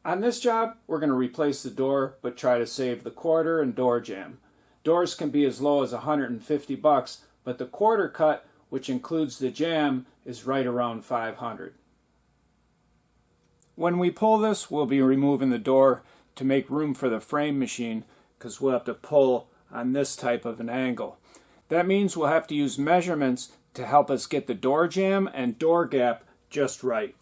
On this job, we're going to replace the door, but try to save the quarter and door jamb. Doors can be as low as $150, but the quarter cut, which includes the jamb, is right around $500. When we pull this, we'll be removing the door to make room for the frame machine, because we'll have to pull on this type of an angle. That means we'll have to use measurements to help us get the door jamb and door gap just right.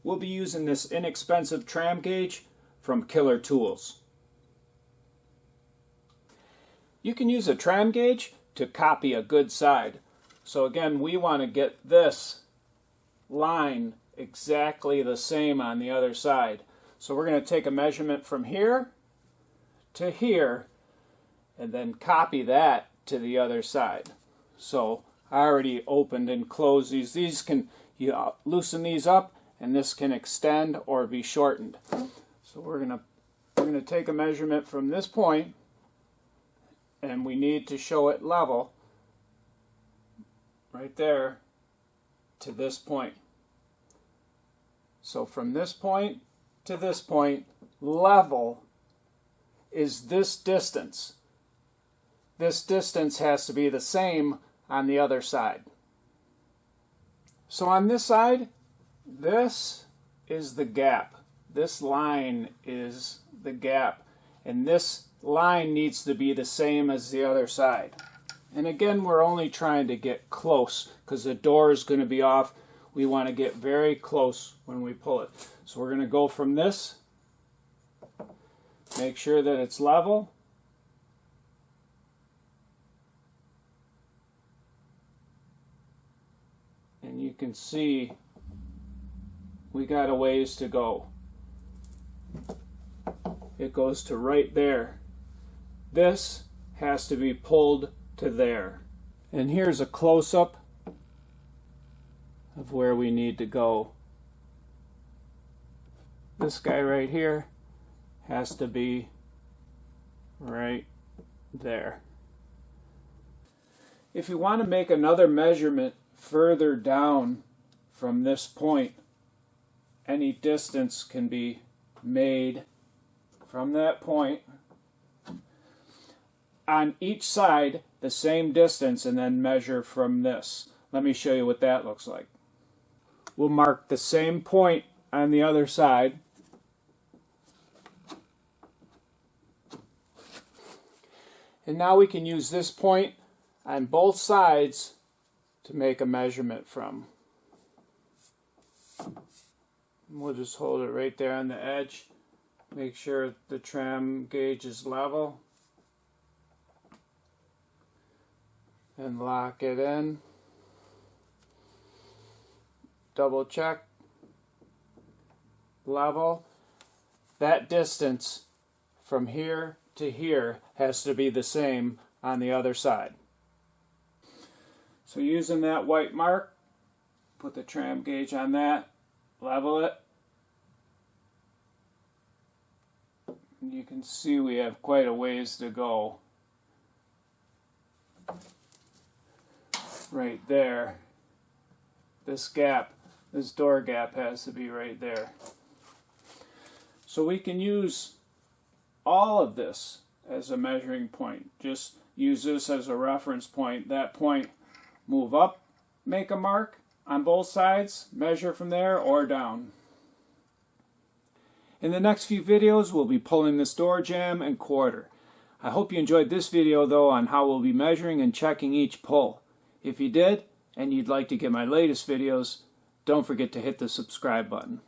We'll be using this inexpensive tram gauge from Killer Tools. You can use a tram gauge to copy a good side. So again, we want to get this line exactly the same on the other side. So we're going to take a measurement from here to here and then copy that to the other side. So I already opened and closed these. These can, you loosen these up, and this can extend or be shortened. So we're gonna take a measurement from this point, and we need to show it level right there to this point. So from this point to this point, level is this distance. This distance has to be the same on the other side. So on this side, this is the gap. This line is the gap. And this line needs to be the same as the other side. And again, we're only trying to get close because the door is going to be off. We want to get very close when we pull it. So we're going to go from this. Make sure that it's level. And you can see we got a ways to go. It goes to right there. This has to be pulled to there. And here's a close-up of where we need to go. This guy right here has to be right there. If you want to make another measurement further down from this point, any distance can be made from that point on each side the same distance, and then measure from this. Let me show you what that looks like. We'll mark the same point on the other side. And now we can use this point on both sides to make a measurement from. We'll just hold it right there on the edge. Make sure the tram gauge is level. And lock it in. Double check. Level. That distance from here to here has to be the same on the other side. So using that white mark, put the tram gauge on that, level it. And you can see we have quite a ways to go. Right there. This gap, this door gap has to be right there. So we can use all of this as a measuring point. Just use this as a reference point. That point, move up, make a mark on both sides, measure from there or down. In the next few videos, we'll be pulling this door jamb and quarter. I hope you enjoyed this video though on how we'll be measuring and checking each pull. If you did, and you'd like to get my latest videos, don't forget to hit the subscribe button.